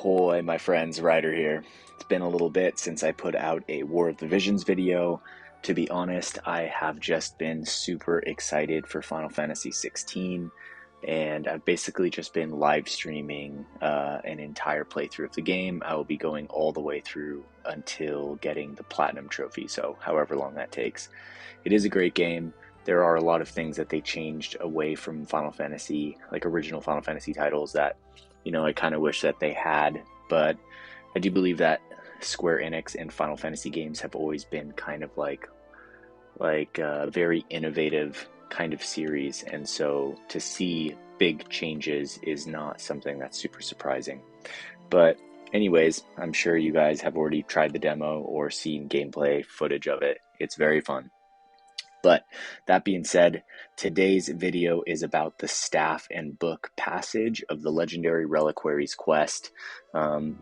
Ahoy, my friends, Ryder here. It's been a little bit since I put out a War of the Visions video. To be honest, I have just been super excited for Final Fantasy 16, and I've basically just been live streaming an entire playthrough of the game. I will be going all the way through until getting the Platinum Trophy, so however long that takes. It is a great game. There are a lot of things that they changed away from Final Fantasy, like original Final Fantasy titles that, I kind of wish that they had, but I do believe that Square Enix and Final Fantasy games have always been kind of like a very innovative kind of series, and so to see big changes is not something that's super surprising. But anyways, I'm sure you guys have already tried the demo or seen gameplay footage of it. It's very fun. But that being said, today's video is about the staff and book passage of the Legendary Reliquaries quest.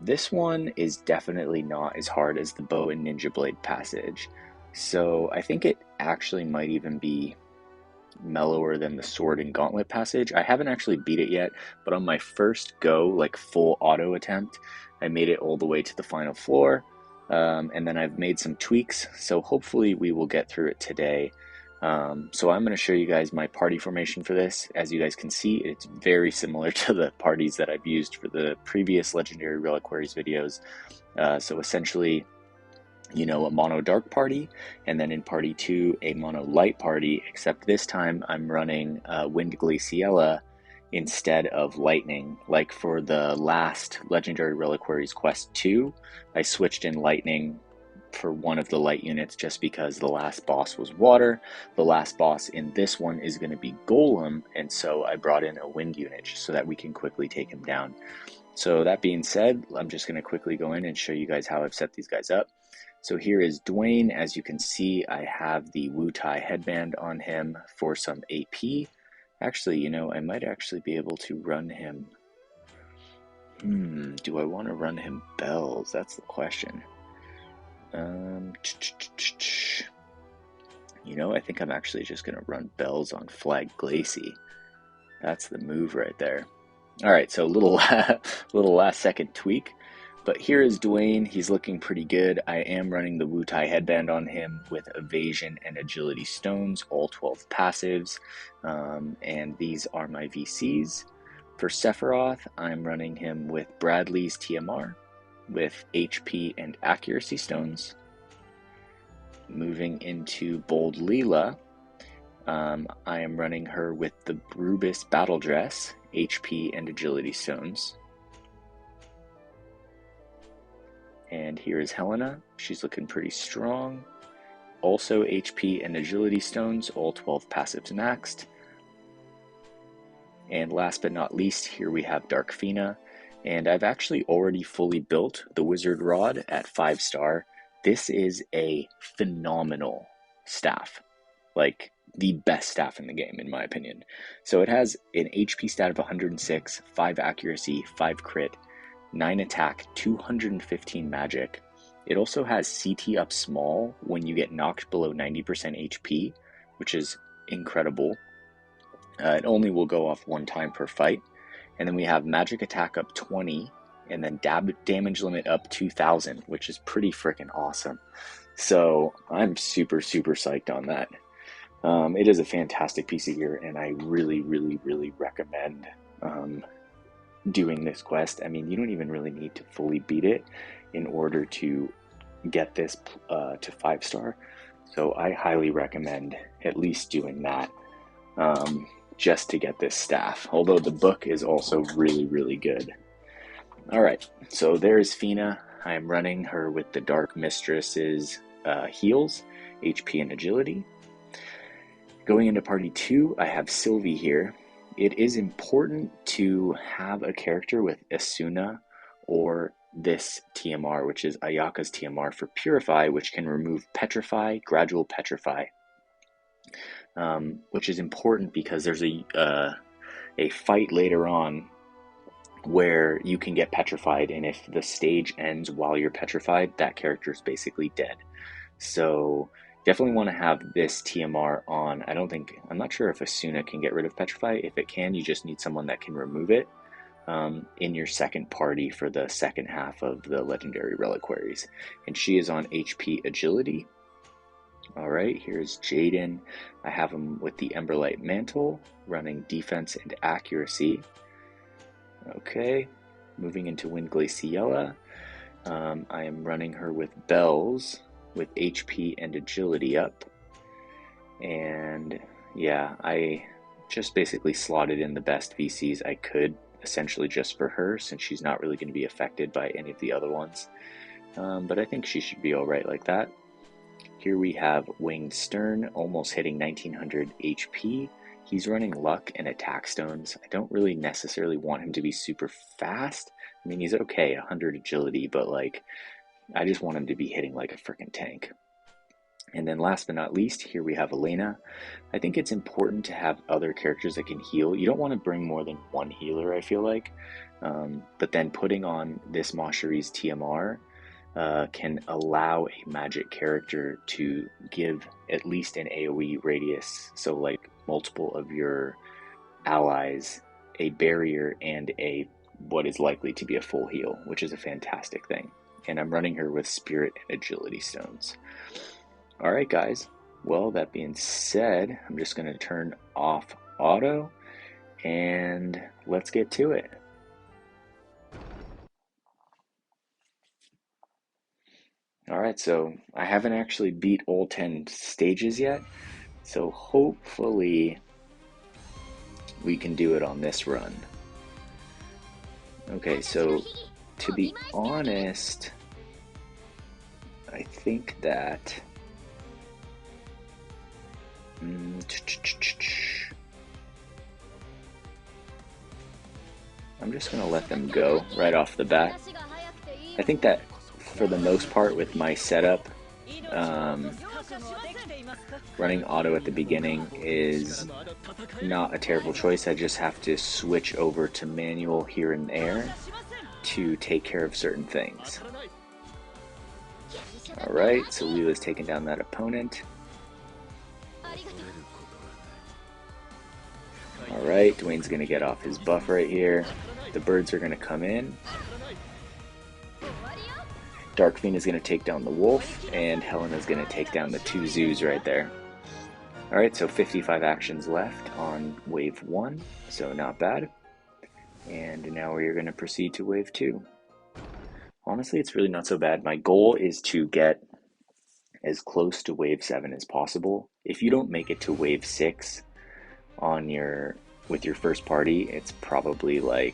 This one is definitely not as hard as the bow and ninja blade passage. So I think it actually might even be mellower than the sword and gauntlet passage. I haven't actually beat it yet, but on my first go, like full auto attempt, I made it all the way to the final floor. And then I've made some tweaks, so hopefully we will get through it today. So I'm going to show you guys my party formation for this. As you guys can see, it's very similar to the parties that I've used for the previous Legendary Reliquaries videos. So essentially, a mono dark party, and then in party 2, a mono light party, except this time I'm running Wind Glaciella instead of lightning. Like for the last Legendary Reliquaries quest 2, I switched in lightning for one of the light units just because the last boss was water. The last boss in this one is going to be Golem, and so I brought in a wind unit so that we can quickly take him down. So that being said, I'm just going to quickly go in and show you guys how I've set these guys up. So here is Dwayne. As you can see, I have the Wutai headband on him for some AP. Actually, I might actually be able to run him. Do I want to run him bells? That's the question. I think I'm actually just going to run bells on Flag Glacy. That's the move right there. Alright, so a little last second tweak. But here is Dwayne. He's looking pretty good. I am running the Wutai headband on him with evasion and agility stones, all 12 passives. And these are my VCs. For Sephiroth, I'm running him with Bradley's TMR, with HP and accuracy stones. Moving into Bold Leela, I am running her with the Brubis Battle Dress, HP and agility stones. And here is Helena. She's looking pretty strong. Also HP and agility stones, all 12 passives maxed. And last but not least, here we have Darkfina. And I've actually already fully built the Wizard Rod at 5-star. This is a phenomenal staff. Like, the best staff in the game, in my opinion. So it has an HP stat of 106, 5 accuracy, 5 crit, 9 attack, 215 magic. It also has CT up small when you get knocked below 90% HP, which is incredible. It only will go off one time per fight. And then we have magic attack up 20, and then damage limit up 2,000, which is pretty freaking awesome. So I'm super, super psyched on that. It is a fantastic piece of gear, and I really, really, really recommend doing this quest. I mean, you don't even really need to fully beat it in order to get this to 5-star. So I highly recommend at least doing that. Just to get this staff, although the book is also really, really good. Alright, so there's Fina. I am running her with the Dark Mistress's heals, HP and agility. Going into party 2, I have Sylvie here. It is important to have a character with Asuna or this TMR, which is Ayaka's TMR for Purify, which can remove Petrify, Gradual Petrify. Which is important because there's a fight later on where you can get petrified, and if the stage ends while you're petrified, that character is basically dead. So definitely want to have this TMR on. I'm not sure if Asuna can get rid of petrify. If it can, you just need someone that can remove it. in your second party for the second half of the Legendary Reliquaries. And she is on HP Agility. Alright, here's Jaden. I have him with the Emberlight Mantle, running Defense and Accuracy. Okay, moving into Wind Glaciella. I am running her with Bells, with HP and Agility up. And yeah, I just basically slotted in the best VCs I could, essentially just for her, since she's not really going to be affected by any of the other ones. But I think she should be alright like that. Here we have Winged Stern, almost hitting 1900 HP. He's running Luck and Attack Stones. I don't really necessarily want him to be super fast. I mean, he's okay, 100 Agility, but like, I just want him to be hitting like a freaking tank. And then last but not least, here we have Elena. I think it's important to have other characters that can heal. You don't want to bring more than one healer, I feel like. But then putting on this Mashari's TMR can allow a magic character to give at least an AoE radius, so like multiple of your allies, a barrier and a what is likely to be a full heal, which is a fantastic thing. And I'm running her with Spirit and Agility Stones. Alright guys, well that being said, I'm just going to turn off auto and let's get to it. Alright, so I haven't actually beat all 10 stages yet, so hopefully we can do it on this run. Okay, so to be honest, I think that I'm just going to let them go right off the bat. I think that for the most part with my setup, running auto at the beginning is not a terrible choice. I just have to switch over to manual here and there to take care of certain things. Alright, so Leela's taking down that opponent. Alright, Dwayne's going to get off his buff right here. The birds are going to come in. Dark Fiend is going to take down the wolf, and Helena's going to take down the two zoos right there. Alright, so 55 actions left on wave 1, so not bad. And now we're going to proceed to wave 2. Honestly, it's really not so bad. My goal is to get as close to wave 7 as possible. If you don't make it to wave 6 on with your first party, it's probably not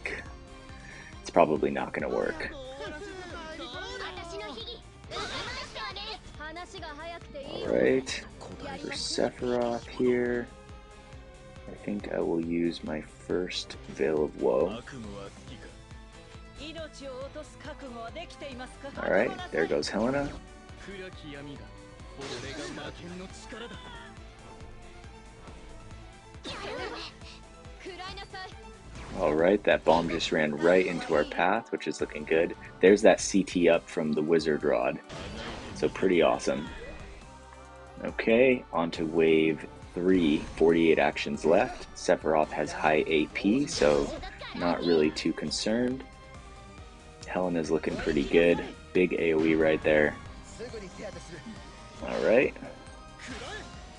going to work. Alright, for Sephiroth here, I think I will use my first Veil of Woe. Alright, there goes Helena. Alright, that bomb just ran right into our path, which is looking good. There's that CT up from the Wizard Rod, so pretty awesome. Okay, on to wave 3, 48 actions left. Sephiroth has high AP, so not really too concerned. Helena's looking pretty good. Big AoE right there. Alright.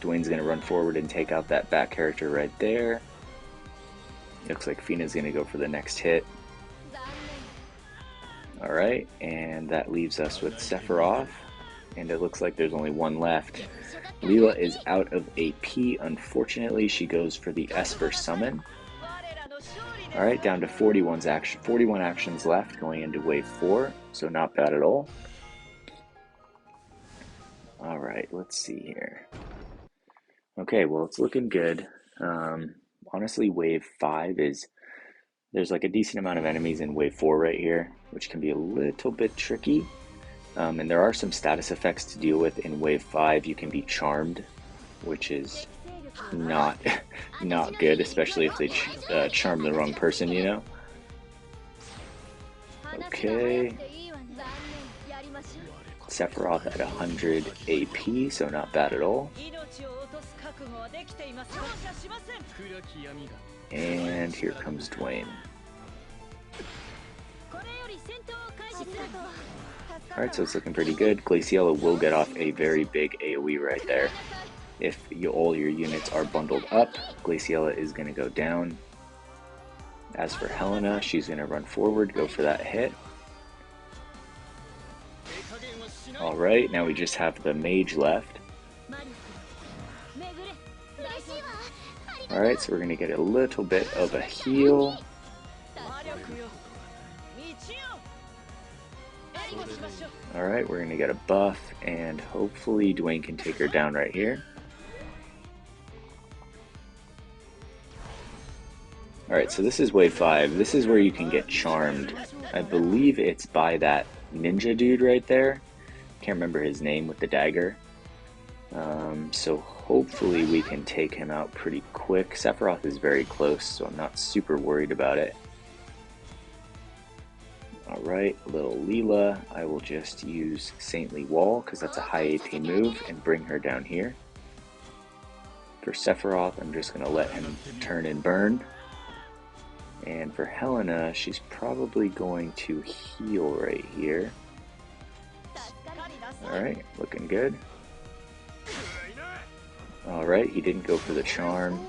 Dwayne's going to run forward and take out that bat character right there. Looks like Fina's going to go for the next hit. Alright, and that leaves us with Sephiroth. And it looks like there's only one left. Leela is out of AP, unfortunately. She goes for the Esper Summon. Alright, down to 41 actions left going into wave 4, so not bad at all. Alright, let's see here. Okay, well, it's looking good. Honestly, wave 5 there's like a decent amount of enemies in wave 4 right here, which can be a little bit tricky. And there are some status effects to deal with in wave 5. You can be charmed, which is not good, especially if they charm the wrong person, you know. Okay. Sephiroth at 100 AP, so not bad at all. And here comes Dwayne. Alright, so it's looking pretty good. Glaciella will get off a very big AoE right there. If all your units are bundled up, Glaciella is going to go down. As for Helena, she's going to run forward, go for that hit. Alright, now we just have the mage left. Alright, so we're going to get a little bit of a heal. Alright, we're going to get a buff, and hopefully Dwayne can take her down right here. Alright, so this is wave 5. This is where you can get charmed. I believe it's by that ninja dude right there. Can't remember his name with the dagger. So hopefully we can take him out pretty quick. Sephiroth is very close, so I'm not super worried about it. Alright, little Leela, I will just use Saintly Wall because that's a high AP move and bring her down here. For Sephiroth, I'm just going to let him turn and burn. And for Helena, she's probably going to heal right here. Alright, looking good. Alright, he didn't go for the charm.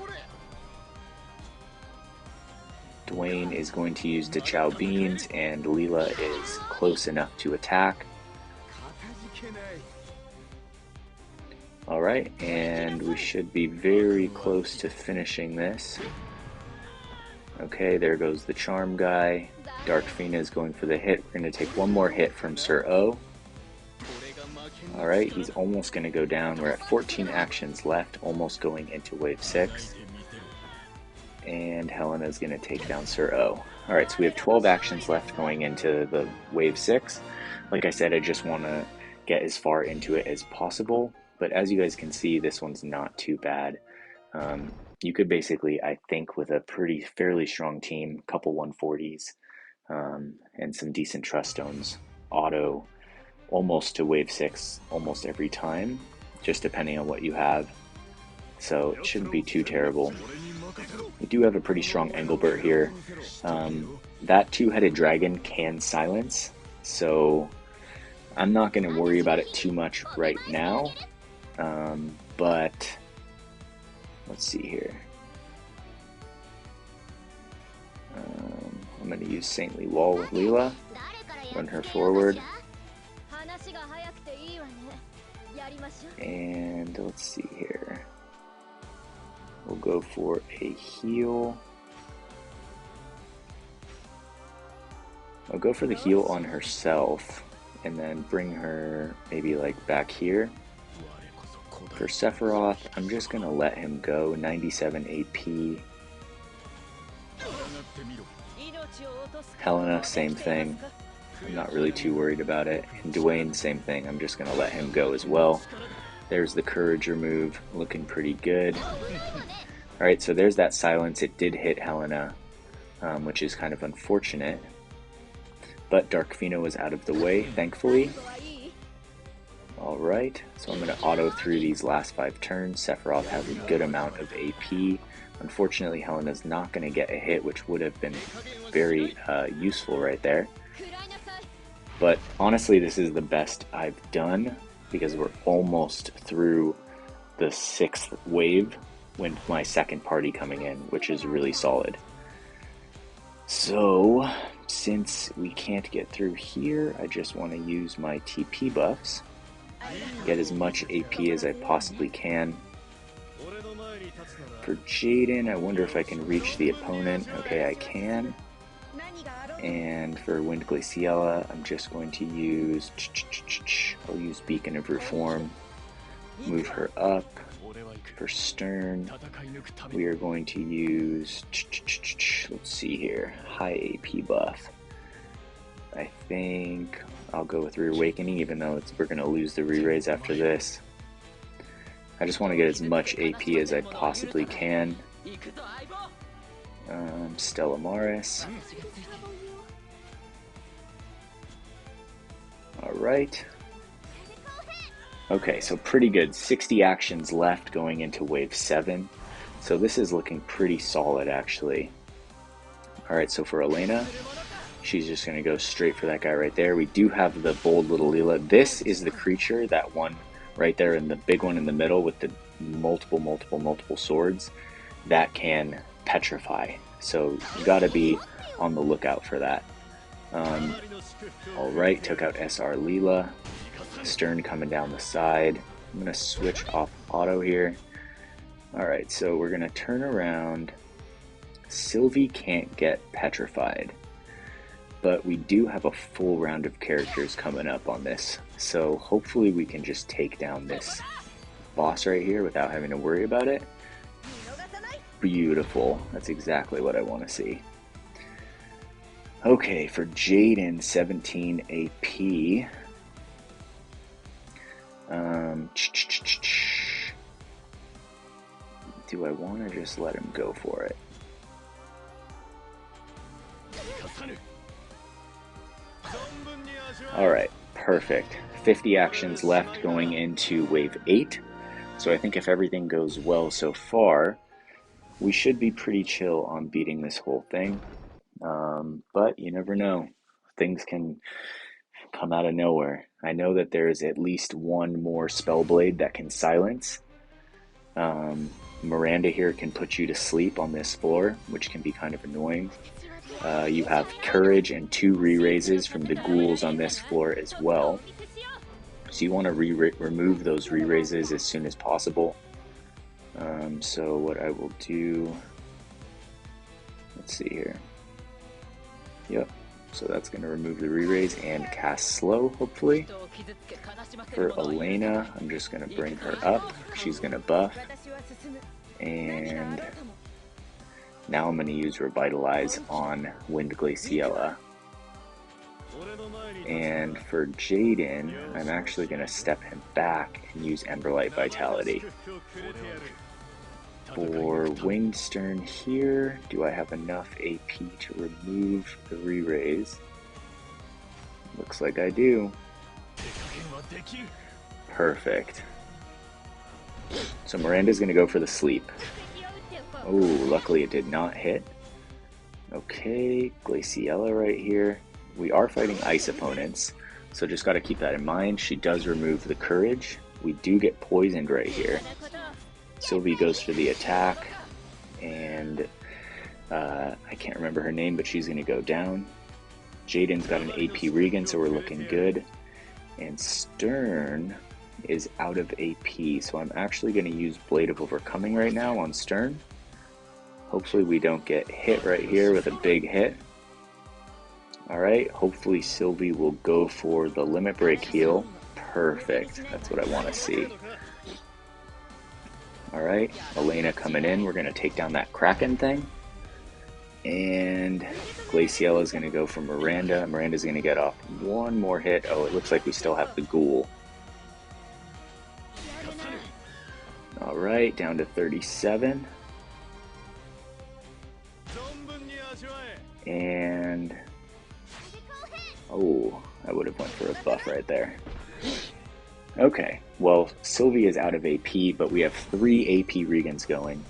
Dwayne is going to use DeChow Beans, and Leela is close enough to attack. Alright, and we should be very close to finishing this. Okay, there goes the charm guy. Dark Fina is going for the hit. We're going to take one more hit from Sir O. Alright, he's almost going to go down. We're at 14 actions left, almost going into wave 6. And Helena is going to take down Sir O. Alright, so we have 12 actions left going into the wave 6. Like I said, I just want to get as far into it as possible. But as you guys can see, this one's not too bad. You could basically, I think, with a fairly strong team, couple 140s, and some decent trust stones, auto almost to wave 6 almost every time, just depending on what you have. So it shouldn't be too terrible. We do have a pretty strong Engelbert here. That two-headed dragon can silence, so I'm not going to worry about it too much right now. But let's see here. I'm going to use Saintly Wall with Leela. Run her forward. And let's see here. We'll go for a heal. I'll go for the heal on herself and then bring her maybe like back here. For Sephiroth, I'm just going to let him go. 97 AP. Helena, same thing. I'm not really too worried about it. And Dwayne, same thing. I'm just going to let him go as well. There's the courage remove, looking pretty good. Alright, so there's that silence. It did hit Helena, which is kind of unfortunate. But Dark Fina was out of the way, thankfully. Alright, so I'm going to auto through these last 5 turns. Sephiroth has a good amount of AP. Unfortunately, Helena's not going to get a hit, which would have been very useful right there. But honestly, this is the best I've done, because we're almost through the 6th wave with my second party coming in, which is really solid. So, since we can't get through here, I just want to use my TP buffs. Get as much AP as I possibly can. For Jaden, I wonder if I can reach the opponent. Okay, I can. And for Wind Glaciella, I'm just going to use... I'll use Beacon of Reform. Move her up. For Stern, we are going to use... Let's see here. High AP buff. I think I'll go with Reawakening, even though we're going to lose the re-raise after this. I just want to get as much AP as I possibly can. Stella Maris. Alright. Okay, so pretty good. 60 actions left going into wave 7. So this is looking pretty solid, actually. Alright, so for Elena, She's just going to go straight for that guy right there. We do have the bold little Leela. This is the creature, that one right there, and the big one in the middle with the multiple swords that can petrify. So you got to be on the lookout for that. Alright, took out SR Leela. Stern coming down the side. I'm going to switch off auto here. Alright, so we're going to turn around. Sylvie can't get petrified, but we do have a full round of characters coming up on this, so hopefully we can just take down this boss right here without having to worry about it. Beautiful. That's exactly what I want to see. Okay, for Jaden, 17 AP. Do I want to just let him go for it? Alright, perfect. 50 actions left going into wave 8. So I think if everything goes well so far, we should be pretty chill on beating this whole thing. But you never know. Things can come out of nowhere. I know that there is at least one more Spellblade that can silence. Miranda here can put you to sleep on this floor, which can be kind of annoying. You have Courage and 2 re-raises from the ghouls on this floor as well. So you want to remove those re-raises as soon as possible. So what I will do, let's see here. Yep, so that's going to remove the re-raise and cast slow, hopefully. For Elena, I'm just going to bring her up. She's going to buff. And now I'm going to use Revitalize on Wind Glaciella. And for Jaden, I'm actually going to step him back and use Emberlight Vitality. For Winged Stern here, do I have enough AP to remove the re-raise? Looks like I do. Perfect. So Miranda's going to go for the sleep. Oh, luckily it did not hit. Okay, Glaciella right here. We are fighting ice opponents, so just got to keep that in mind. She does remove the courage. We do get poisoned right here. Sylvie goes for the attack, and I can't remember her name, but she's going to go down. Jaden's got an AP Regan, so we're looking good. And Stern is out of AP, so I'm actually going to use Blade of Overcoming right now on Stern. Hopefully we don't get hit right here with a big hit. Alright, hopefully Sylvie will go for the Limit Break heal. Perfect, that's what I want to see. Alright, Elena coming in, we're going to take down that Kraken thing. And Glaciella is going to go for Miranda. Miranda's going to get off one more hit. Oh, it looks like we still have the ghoul. Alright, down to 37. And oh, I would have went for a buff right there. Okay, well, Sylvie is out of AP, but we have 3 AP Regans going.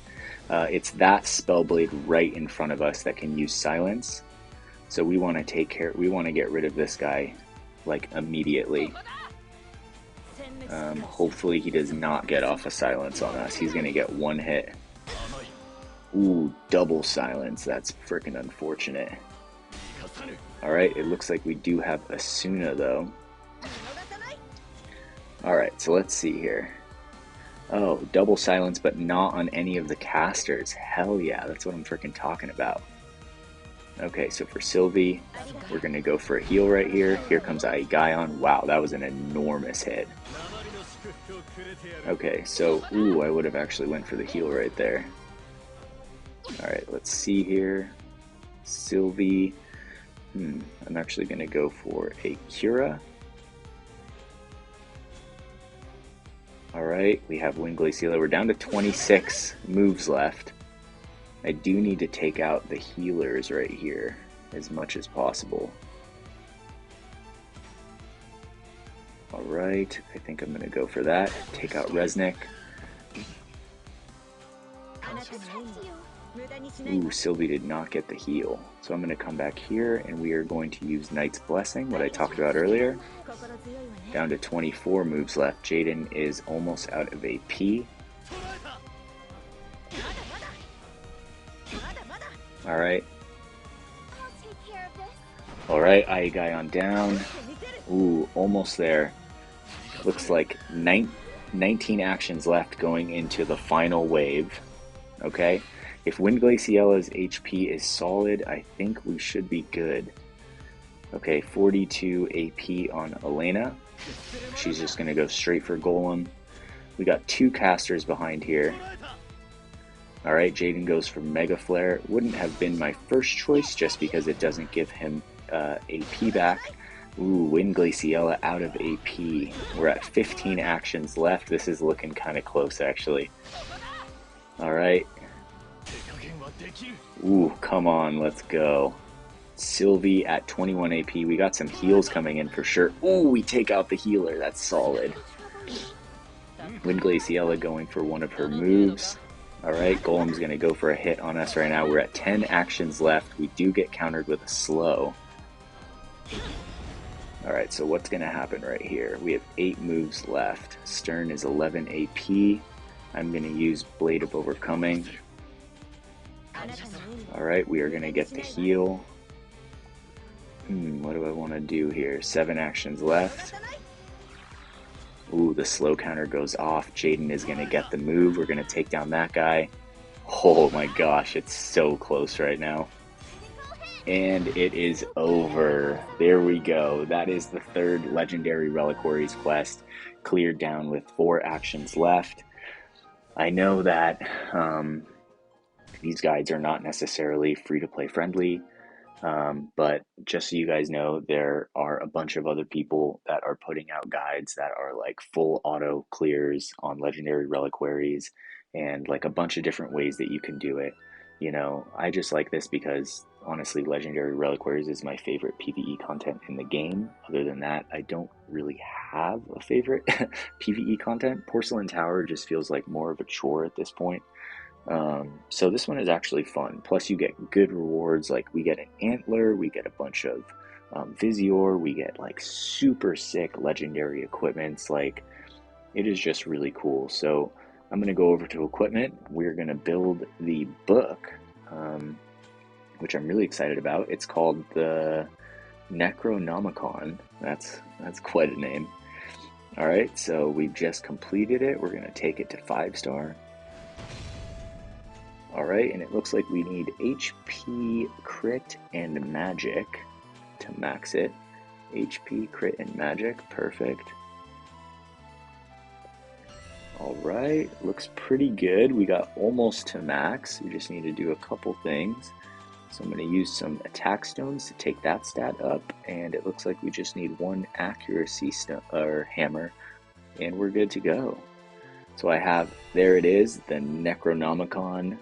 It's that Spellblade right in front of us that can use silence. So we want to get rid of this guy, like, immediately. Hopefully he does not get off a silence on us. He's going to get 1 hit. Ooh, double silence. That's freaking unfortunate. Alright, it looks like we do have Asuna, though. Alright, so let's see here. Oh, double silence, but not on any of the casters. Hell yeah, that's what I'm freaking talking about. Okay, so for Sylvie, we're going to go for a heal right here. Here comes Aigaion. Wow, that was an enormous hit. Okay, so, ooh, I would have actually went for the heal right there. Alright, let's see here. Sylvie. I'm actually going to go for a Cura. Alright, we have Wind Glaciella. We're down to 26 moves left. I do need to take out the healers right here as much as possible. Alright, I think I'm going to go for that. Take out Resnick. Ooh, Sylvie did not get the heal. So I'm going to come back here and we are going to use Knight's Blessing, what I talked about earlier. Down to 24 moves left. Jaden is almost out of AP. Alright. Alright, Aigai on down. Ooh, almost there. Looks like 19 actions left going into the final wave. Okay, if Wind Glaciella's HP is solid, I think we should be good. Okay, 42 AP on Elena. She's just going to go straight for Golem. We got 2 casters behind here. Alright, Jaden goes for Mega Flare. Wouldn't have been my first choice just because it doesn't give him AP back. Ooh, Wind Glaciella out of AP. We're at 15 actions left. This is looking kind of close, actually. Alright. Ooh, come on, let's go. Sylvie at 21 AP. We got some heals coming in for sure. Ooh, we take out the healer. That's solid. Wind Glaciella going for one of her moves. Alright, Golem's going to go for a hit on us right now. We're at 10 actions left. We do get countered with a slow. Alright, so what's going to happen right here? We have 8 moves left. Stern is 11 AP. I'm going to use Blade of Overcoming. Alright, we are going to get the heal. What do I want to do here? 7 actions left. Ooh, the slow counter goes off. Jaden is going to get the move. We're going to take down that guy. Oh my gosh, it's so close right now. And it is over. There we go. That is the 3rd Legendary Reliquaries quest, cleared down with 4 actions left. I know that these guides are not necessarily free-to-play friendly, but just so you guys know, there are a bunch of other people that are putting out guides that are like full auto clears on Legendary Reliquaries and like a bunch of different ways that you can do it. You know, I just like this because honestly, Legendary Reliquaries is my favorite PvE content in the game. Other than that, I don't really have a favorite PvE content. Porcelain Tower just feels like more of a chore at this point. So this one is actually fun. Plus you get good rewards, like we get an antler, we get a bunch of Visior, we get like super sick legendary equipments. Like, it is just really cool. So I'm going to go over to equipment. We're going to build the book, which I'm really excited about. It's called the Necronomicon. That's quite a name. Alright, so we've just completed it. We're going to take it to 5-star. Alright, and it looks like we need HP, crit, and magic to max it. HP, crit, and magic. Perfect. Alright, looks pretty good. We got almost to max. We just need to do a couple things. So I'm going to use some attack stones to take that stat up, and it looks like we just need 1 accuracy hammer, and we're good to go. So I have, there it is, the Necronomicon.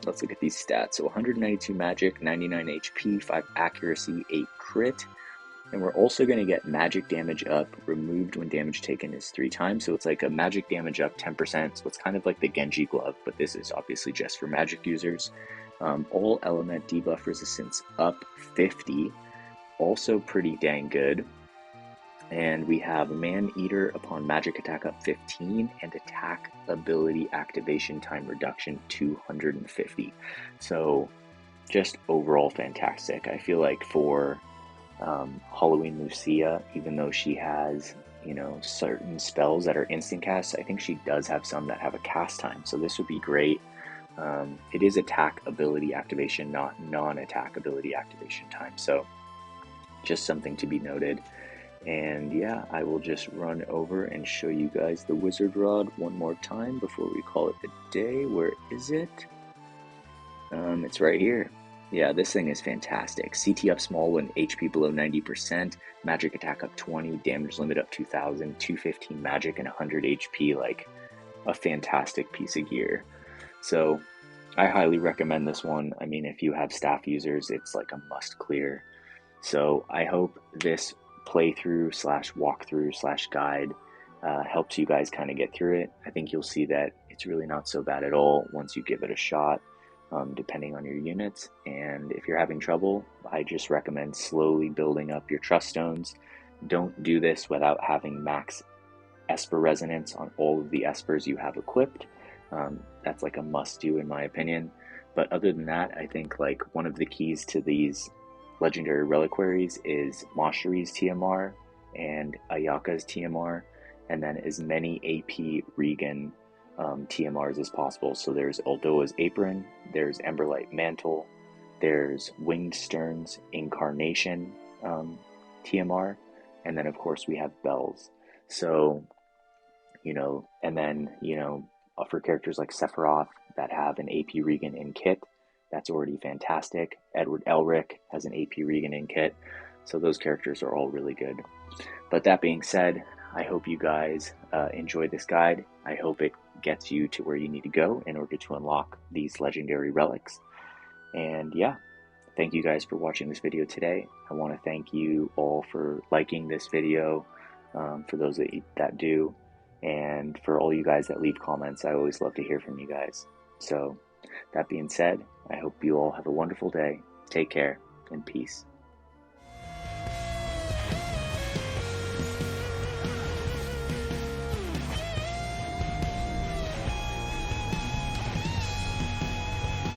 Let's look at these stats. So 192 magic, 99 HP, 5 accuracy, 8 crit. And we're also going to get magic damage up, removed when damage taken is 3 times. So it's like a magic damage up 10%. So it's kind of like the Genji glove, but this is obviously just for magic users. All element debuff resistance up 50. Also pretty dang good. And we have Man-Eater upon magic attack up 15 and attack ability activation time reduction 250. So just overall fantastic. I feel like for Halloween Lucia, even though she has, you know, certain spells that are instant casts, I think she does have some that have a cast time. So this would be great. It is attack ability activation, not non-attack ability activation time. So just something to be noted. And yeah, I will just run over and show you guys the wizard rod one more time before we call it a day. Where is it? It's right here. Yeah, this thing is fantastic. CT up small when HP below 90%, magic attack up 20, damage limit up 2000, 215 magic, and 100 HP. Like, a fantastic piece of gear. So I highly recommend this one. I mean, if you have staff users, it's like a must clear. So I hope this playthrough slash walkthrough slash guide helps you guys kind of get through it. I think you'll see that it's really not so bad at all once you give it a shot. depending on your units. And if you're having trouble, I just recommend slowly building up your trust stones. Don't do this without having max Esper resonance on all of the Espers you have equipped. That's like a must do in my opinion. But other than that, I think like one of the keys to these Legendary Reliquaries is Monastery's TMR and Ayaka's TMR, and then as many AP Regan TMRs as possible. So there's Uldoa's Apron, there's Emberlight Mantle, there's Winged Stern's Incarnation TMR, and then of course we have Bells. So, and then, for characters like Sephiroth that have an AP Regan in kit, that's already fantastic. Edward Elric has an AP Regan in kit, so those characters are all really good. But that being said, I hope you guys enjoy this guide. I hope it gets you to where you need to go in order to unlock these legendary relics. And yeah, thank you guys for watching this video today. I want to thank you all for liking this video, for those that do, and for all you guys that leave comments. I always love to hear from you guys. So that being said, I hope you all have a wonderful day. Take care and peace.